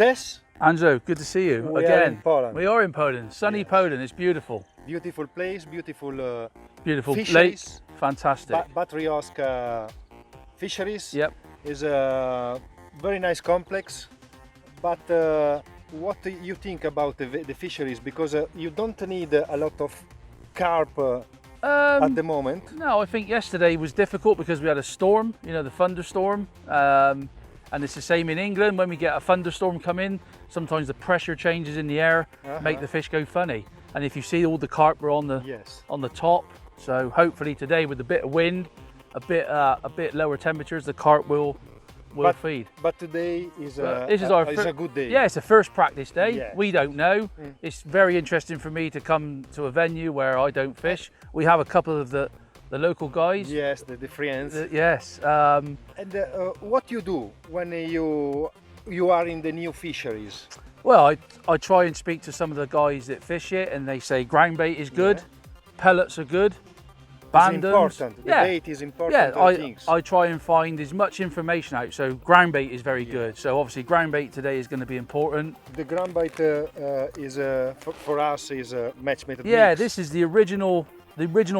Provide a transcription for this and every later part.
Des? Angelo, good to see you We again. are in Poland. We are in Poland, sunny Yes. Poland. It's beautiful. Beautiful place, beautiful Beautiful lake, fisheries. fantastic. Batorówka fisheries Yep. is a very nice complex. But what do you think about the fisheries? Because you don't need a lot of carp at the moment. No, I think yesterday was difficult because we had a storm, you know, the thunderstorm. And it's the same in England. When we get a thunderstorm come in, sometimes the pressure changes in the air, make the fish go funny. And if you see, all the carp were on the top. So hopefully today, with a bit of wind, a bit lower temperatures, the carp will feed. But today is This is a good day. Yeah, it's the first practice day. Yes. We don't know. It's very interesting for me to come to a venue where I don't fish. We have a couple of the local guys. Yes, the friends. Yes. And what you do when you are in the new fisheries? Well, I try and speak to some of the guys that fish it, and they say ground bait is good, pellets are good, It's bandoms. important. The bait is important. Yeah, I try and find as much information out. So ground bait is very good. So obviously ground bait today is going to be important. The ground bait is for us is a match made. Yeah, mix. this is the original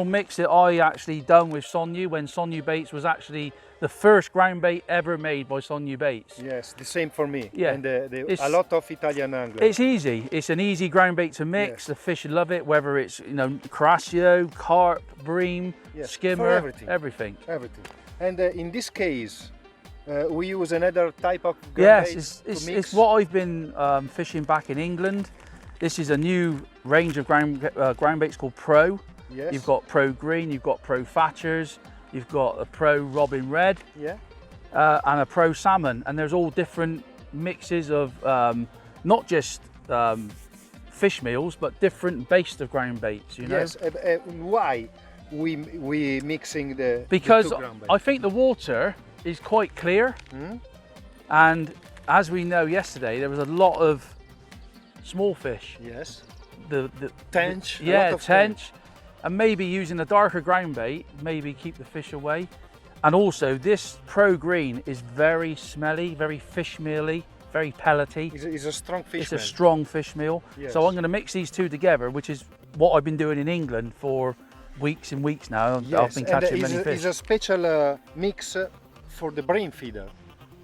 mix that I actually done with Sonyu when Sonyu Baits was actually the first ground bait ever made by Sonyu Baits. Yes, the same for me. Yeah, And a lot of Italian anglers. It's easy. It's an easy ground bait to mix. Yes. The fish love it, whether it's, you know, Crasio, carp, bream, Yes, skimmer, for everything. everything. Everything. And in this case, we use another type of ground bait Yes, to mix. it's what I've been fishing back in England. This is a new range of ground baits called Pro. Yes. You've got Pro Green, you've got Pro Thatchers, you've got a Pro Robin Red, Yeah. and a Pro Salmon. And there's all different mixes of not just fish meals, but different base of ground baits, you know? Yes. Why we mixing the Because the two ground baits? I think the water is quite clear. And as we know yesterday, there was a lot of small fish. Yes. The Tench. a Yeah, lot of tench. And maybe using a darker ground bait, maybe keep the fish away. And also this Pro Green is very smelly, very fish mealy, very pellety. It's a strong fish. It's a strong fish meal. Yes. So I'm going to mix these two together, which is what I've been doing in England for weeks and weeks now. Yes. I've been catching many It's fish. a special mix for the brain feeder.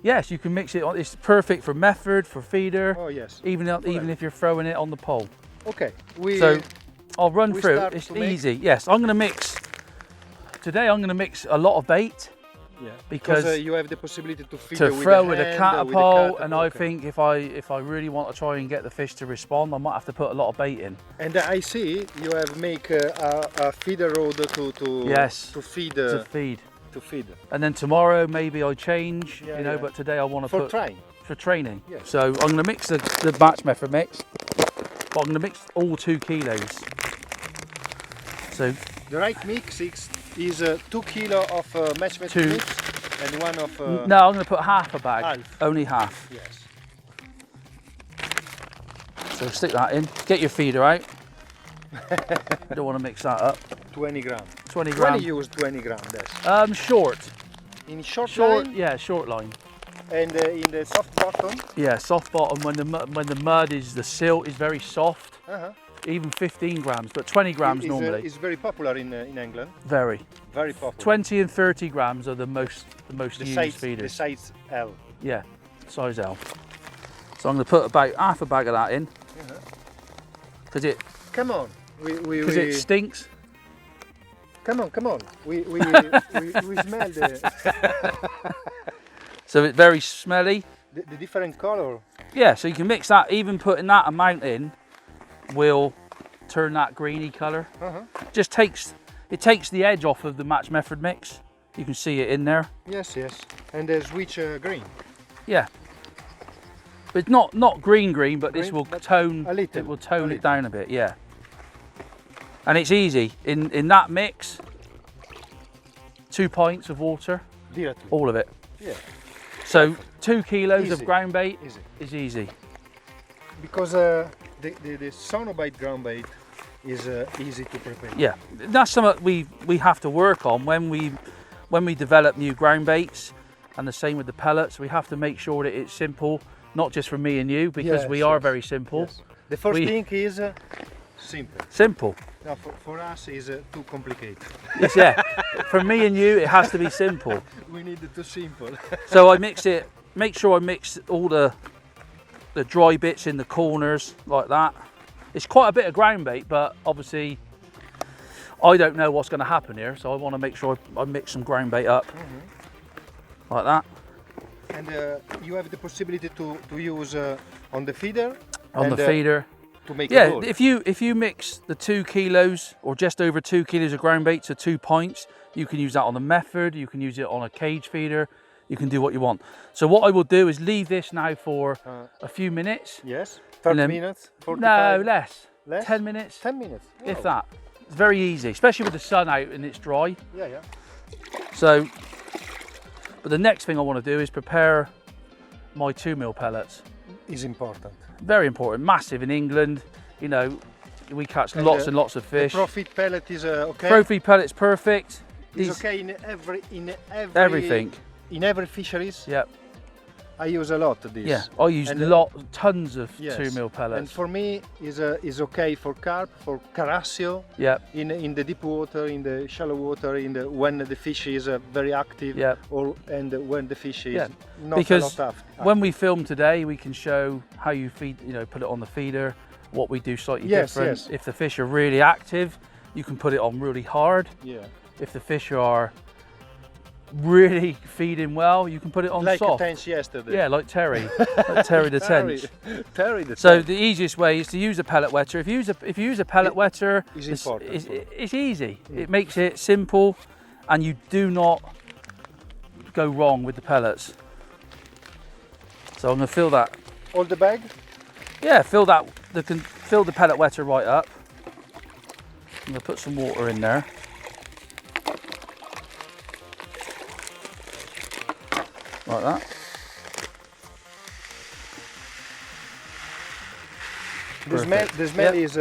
Yes, you can mix it. It's perfect for method, for feeder, Oh yes. even if you're throwing it on the pole. Okay. So I'll run we through. start It's to make- easy. Yes, I'm going to mix. Today I'm going to mix a lot of bait. Yeah. Because you have the possibility to feed to with throw the with a hand, catapult, and I okay. think if I really want to try and get the fish to respond, I might have to put a lot of bait in. And I see you have make a feeder rod to Yes, to feed to feed. to feed And then tomorrow maybe I change, Yeah, you know. yeah. But today I want to for put trying. for training. Yes. So I'm going to mix the batch method mix, but I'm going to mix all 2 kilos. So The right mix is 2 kilo of match made Two. mix and one of no, I'm going to put half a bag, half. only half. Yes. So stick that in. Get your feeder out. You don't want to mix that up. 20 gram. 20 When gram. you use 20 gram, that's Short. in short line Yeah, short line. and in the soft bottom. Yeah, soft bottom when the mud is, the silt is very soft. Uh-huh. Even 15 grams, but 20 grams normally. It's very popular in England. Very. Very popular. 20 and 30 grams are the most the used size, feeders. The size L. Yeah, size L. So I'm going to put about half a bag of that in because Come on, we it stinks. Come on. We smell So it's very smelly. the different color. Yeah, so you can mix that. Even putting that amount in will turn that greeny colour. Just takes the edge off of the match method mix. You can see it in there. Yes. And the switch green. Yeah. But it's not green, but this Green, will but tone a little, it will tone a it down a bit, yeah. And it's easy. In that mix, 2 pints of water, Directly. all of it. Yeah. So 2 kilos of Easy. ground bait Easy. is easy. Because the sonobite ground bait is easy to prepare. Yeah, that's something we have to work on when we develop new ground baits, and the same with the pellets. We have to make sure that it's simple not just for me and you, because we are very simple. Yes. The first thing is simple. Simple. Now for us is too complicated. It's, yeah, for me and you, it has to be simple. We need it too simple. So I mix it, make sure I mix all the dry bits in the corners like that. It's quite a bit of ground bait, but obviously I don't know what's going to happen here, so I want to make sure I mix some ground bait up like that. And you have the possibility to use on the feeder. On the feeder. To make Yeah, it good. if you mix the 2 kilos or just over 2 kilos of ground bait to 2 pints, you can use that on the method, you can use it on a cage feeder, you can do what you want. So what I will do is leave this now for a few minutes. Yes, 30 then, minutes, 45? No, less. Less? 10 minutes. 10 minutes. If Wow. that. It's very easy, especially with the sun out and it's dry. Yeah, yeah. So, but the next thing I want to do is prepare my 2 mil pellets. Is important. Very important, massive in England. You know, we catch And lots and lots of fish. The profit pellet is okay. Pro feed pellet's perfect. It's okay in everything. In every fisheries. Yeah. I use a lot of this. Yeah, I use And, tons of yes. 2 mil pellets. And for me is okay for carp, for carassio. Yeah. In the deep water, in the shallow water, when the fish is very active. Yeah. And when the fish is not because a lot active. when we film today, we can show how you feed. You know, put it on the feeder. What we do slightly different. Yes. If the fish are really active, you can put it on really hard. Yeah. If the fish are really feeding well, you can put it on like soft. Like yesterday. Yeah, like Terry, like Terry the Tench. Terry the So Tench. the easiest way is to use a pellet wetter. If you use a pellet wetter, important. It's easy. It makes it simple, and you do not go wrong with the pellets. So I'm going to fill that. All the bag? Yeah, fill the pellet wetter right up. I'm going to put some water in there. Like that. The smell is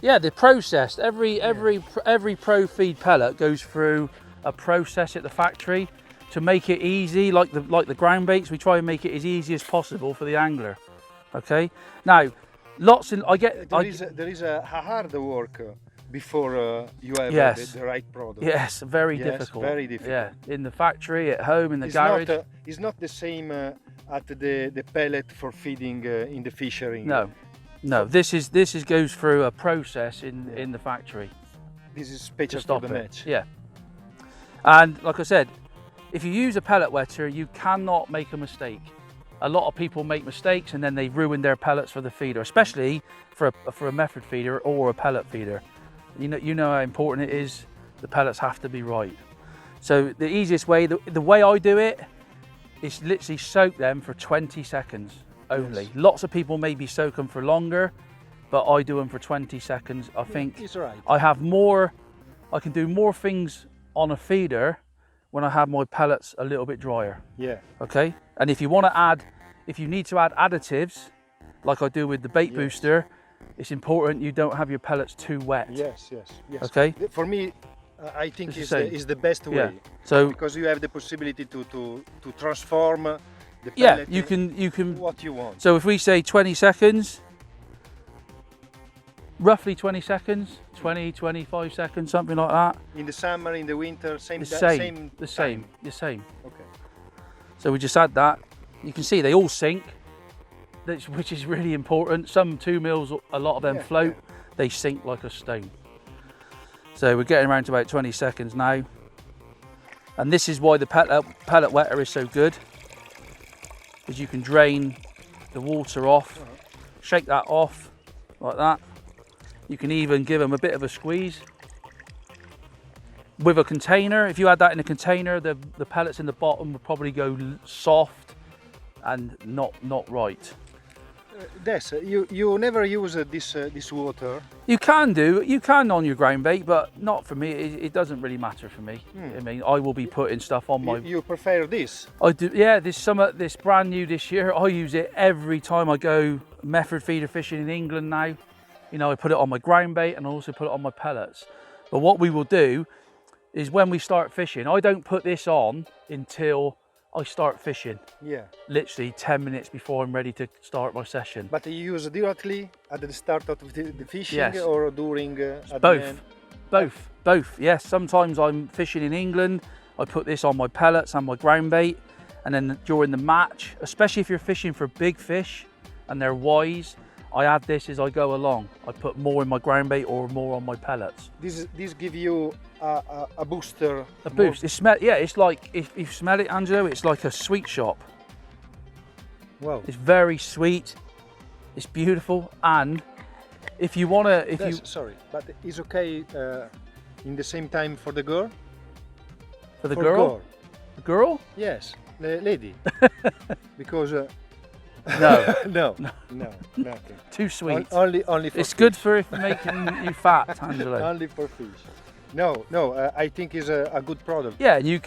yeah, the process. Every pro feed pellet goes through a process at the factory to make it easy. Like the ground baits, we try and make it as easy as possible for the angler. Okay. Now, there is a hard work before you have the right product. Yes, very difficult. Very difficult. Yeah, in the factory, at home, in the garage. It's not the same at the pellet for feeding in the fishery. No. This goes through a process in the factory. This is special for the match. Yeah. And like I said, if you use a pellet wetter, you cannot make a mistake. A lot of people make mistakes and then they ruin their pellets for the feeder, especially for a method feeder or a pellet feeder. You know how important it is. The pellets have to be right. So the easiest way, the way I do it, is literally soak them for 20 seconds only. Yes. Lots of people maybe soak them for longer, but I do them for 20 seconds. I think it's right. I can do more things on a feeder when I have my pellets a little bit drier. Yeah. Okay. And if you need to add additives, like I do with the bait booster, it's important you don't have your pellets too wet. Yes. Okay. For me, I think is the best way. Yeah. So because you have the possibility to transform the pellet. Yeah, you can what you want. So if we say 20 seconds, roughly 20 seconds, 20, 25 seconds, something like that. In the summer, in the winter, the same. Okay. So we just add that. You can see they all sink, which is really important. Some 2 mils, a lot of them float. Yeah. They sink like a stone. So we're getting around to about 20 seconds now. And this is why the pellet wetter is so good, because you can drain the water off, shake that off like that. You can even give them a bit of a squeeze. With a container, if you add that in a container, the pellets in the bottom would probably go soft and not right. You never use this water. You can on your ground bait, but not for me. It doesn't really matter for me. I mean, I will be putting stuff on my. You prefer this? I do. Yeah, this brand new this year. I use it every time I go method feeder fishing in England now. You know, I put it on my ground bait and I also put it on my pellets. But what we will do is when we start fishing, I don't put this on until I start fishing. Yeah. Literally 10 minutes before I'm ready to start my session. But you use directly at the start of the fishing, Yes. or during at the Both. end? Both. Yes, sometimes I'm fishing in England. I put this on my pellets and my ground bait, and then during the match, especially if you're fishing for big fish and they're wise, I add this as I go along. I put more in my ground bait or more on my pellets. This give you a booster. A boost. It's like, if you smell it, Angelo, it's like a sweet shop. Wow. It's very sweet. It's beautiful, and if you wanna, Sorry, but it's okay in the same time for the girl. for the girl, the girl. Yes, the lady. Because No, no, nothing. too sweet. Only for It's fish. good for making you fat, Angelo. Only for fish. No, I think it's a good product. Yeah, and you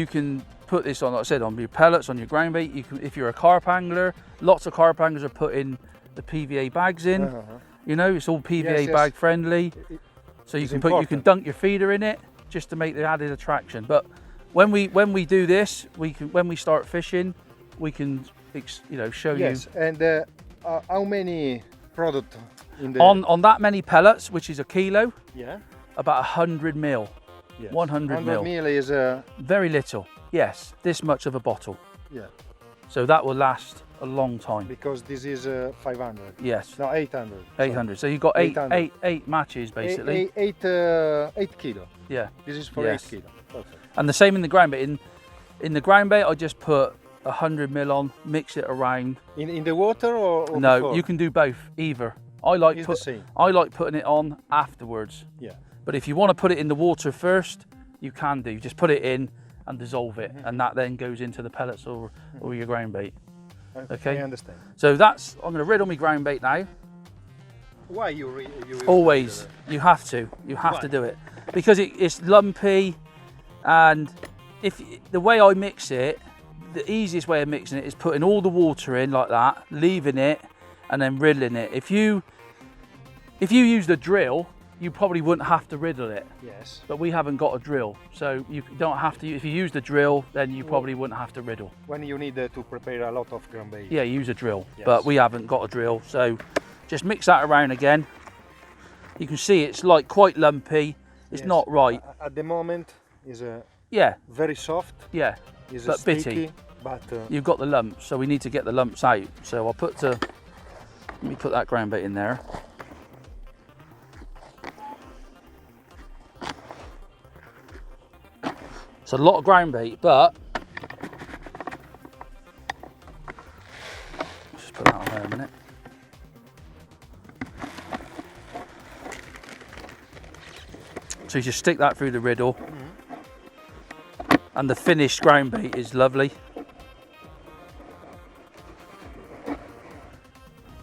can put this on, like I said, on your pellets, on your ground bait. You can, if you're a carp angler, lots of carp anglers are putting the PVA bags in. You know, it's all PVA Yes. bag friendly. So you It's can put, you can important. dunk your feeder in it just to make the added attraction. But when we do this, when we start fishing, we can show Yes, and how many product in the you on that many pellets, which is a kilo, Yeah. about 100 mil. Yes. 100 mil. mil is Very little. Yes, this much of a bottle. yeah, So that will last a long time. because this is 500. Yes, No, 800. 800. So you've got eight 800. matches basically. 8 kilo. Yeah, This is for Yes. 8 kilo. Perfect. and the same in the ground bait. In the ground bait, I just put 100 mil on, mix it around. In the water or No, before? you can do both. Either. I like It's the same. I like putting it on afterwards. Yeah. But if you want to put it in the water first, you can do. You just put it in and dissolve it, and that then goes into the pellets or your ground bait. Okay. I understand. So that's, I'm going to riddle my ground bait now. Why you Always, you have to Why? do it because it's lumpy, and if the way I mix it, the easiest way of mixing it is putting all the water in like that, leaving it, and then riddling it. If you used a drill, you probably wouldn't have to riddle it, Yes. but we haven't got a drill, so you don't have to. If you used a drill, then you probably wouldn't have to riddle. When you need to prepare a lot of ground bait. Yeah, use a drill, Yes. but we haven't got a drill, so just mix that around again. You can see it's like quite lumpy. It's Yes. not right. At the moment is Yeah, very soft. yeah. Is But bitty. sticky, but You've got the lumps, so we need to get the lumps out. So let me put that ground bait in there. It's a lot of ground bait, but just put that on there a minute. So you just stick that through the riddle, and the finished ground bait is lovely.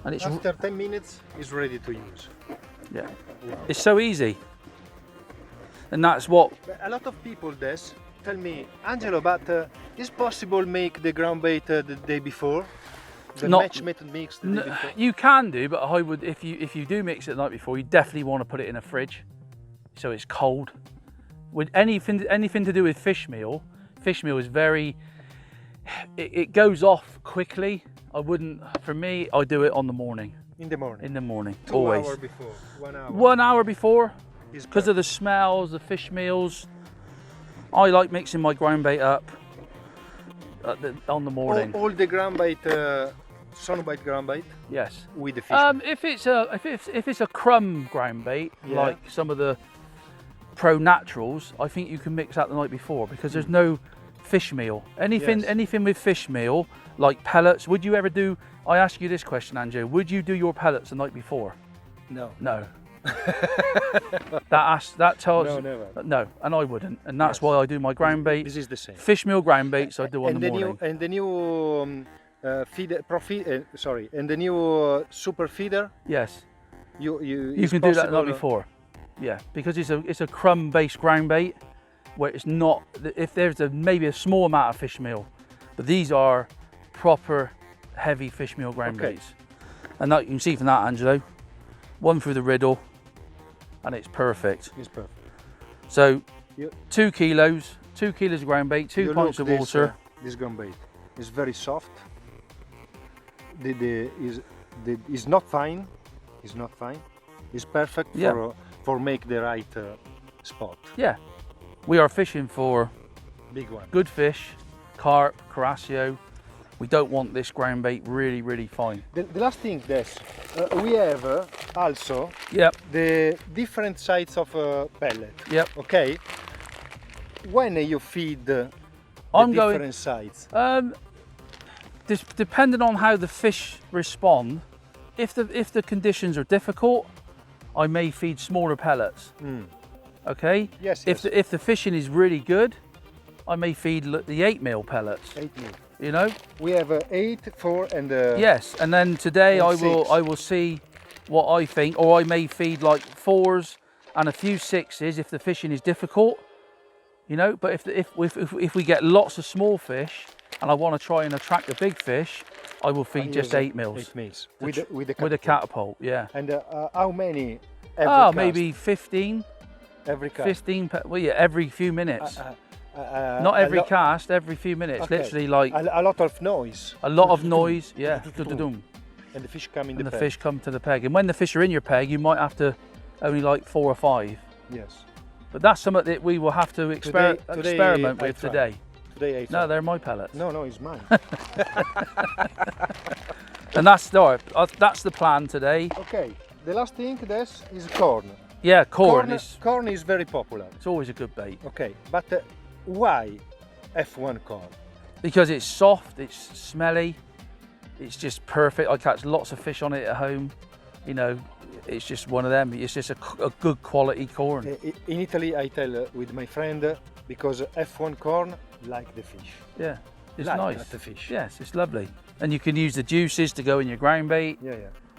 And it's after 10 minutes it's ready to use. yeah, it's so easy, and that's what. But a lot of people tell me, Angelo, but is possible make the ground bait the day before? The Not- match method mix the day before? You can do, but I would, if you do mix it the night before, you definitely want to put it in a fridge, so it's cold. With anything to do with fish meal is very, it goes off quickly. I wouldn't, for me, I do it on the morning. In the morning. In the morning, 2 always. hours before. 1 hour. 1 hour before, Is because of the smells, the fish meals. I like mixing my ground bait up on the morning. all the ground bait, sunbite ground bait Yes. with the fish. If it's a crumb ground bait, Yeah. like some of the pro naturals, I think you can mix that the night before because there's no fish meal. Yes. Anything with fish meal, like pellets. Would you ever do? I ask you this question, Angelo. Would you do your pellets the night before? No. No. that tells. No, never. No, and I wouldn't, and that's Yes. why I do my ground bait. This is the same. Fish meal ground baits I do on and the the morning. new and the new and the new super feeder. Yes. You You can do that the night before. Yeah, because it's a crumb based ground bait where it's not, if there's maybe a small amount of fish meal, but these are proper heavy fish meal ground Okay. baits. And that you can see from that, Angelo, one through the riddle, and it's perfect. It's perfect. So You- 2 kilos of ground bait, 2 You pints look of this, water. this ground bait is very soft. Is not fine. It's not fine. It's perfect for make the right spot. Yeah, we are fishing for Big one. good fish, carp, caraccio. We don't want this ground bait really fine. The last thing, this we have also Yep. the different sides of pellet. Yep. Okay. When you feed the I'm different going. sides. Depending on how the fish respond, if the conditions are difficult, I may feed smaller pellets. Okay. Yes. If the fishing is really good, I may feed the 8mm pellets. 8mm. You know. We have 8, 4, and Yes, and then today and I will see what I think, or I may feed like 4s and a few 6s if the fishing is difficult. You know, but if we get lots of small fish and I want to try and attract the big fish, I will feed just 8mm. 8mm with a catapult. Yeah. And how many? Every Oh, cast? maybe 15. Every cast. 15. Well, yeah, every few minutes. Not every cast, every few minutes. Okay. Literally like a lot of noise. a lot of noise. Yeah. And the fish come in And the the peg. fish come to the peg. And when the fish are in your peg, you might have to only like 4 or 5. Yes. But that's something that we will have to experiment with today. Today I No, they're my pellets. No, it's mine. And that's the plan today. Okay. The last thing this is corn. Yeah, corn. Corn is very popular. It's always a good bait. Okay, but why F1 corn? Because it's soft, it's smelly, it's just perfect. I catch lots of fish on it at home. You know, it's just one of them. It's just a good quality corn. In Italy, I tell with my friend because F1 corn like the fish. Yeah, it's like nice. The fish. Yes, it's lovely. And you can use the juices to go in your ground bait. Yeah.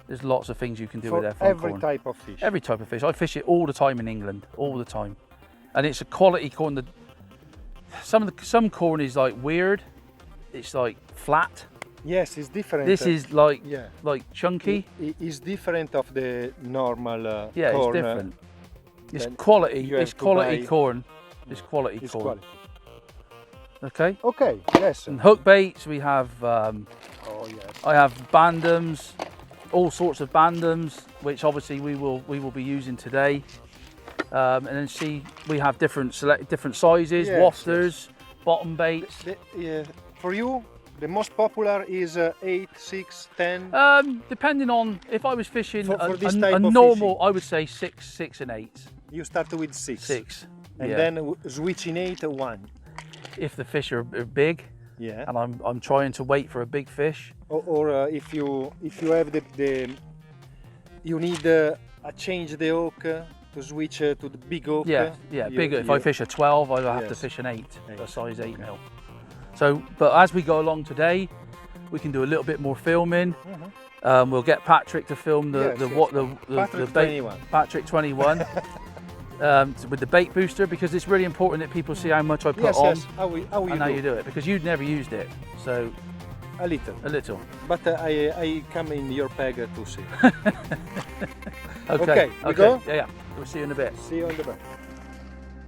There's lots of things you can do For with F1 every corn. type of fish. Every type of fish. I fish it all the time in England, all the time. And it's a quality corn. Some corn is like weird. It's like flat. Yes, it's different. This is like chunky. It is different of the normal Yeah, corn. it's different. It's then quality. you It's have to quality buy- corn. It's quality It's corn. quality. Okay. Okay, yes. And hook baits, we have. Oh yes. I have bandams, all sorts of bandams, which obviously we will be using today. And then we have different sizes, Yes, wafters, bottom baits. For you, the most popular is 8, 6, 10. Depending on if I was fishing For this a type of normal, fishing. I would say 6 and 8. You start with 6. 6. And yeah. then switch in 8, 1. If the fish are big, Yeah. and I'm trying to wait for a big fish. Or if you have you need a change the hook to switch to the big hook. Yeah, bigger. If I fish a 12, I'll have to fish an 8, a size 8mm. So, but as we go along today, we can do a little bit more filming. We'll get Patrick to film the bait. 21. Patrick 21. With the bait booster, because it's really important that people see how much I put on Yes. How you and how you do it, because you'd never used it. So A little. a little. But I come in your peg to see. Okay. We go? Yeah. We'll see you in a bit. See you on the back.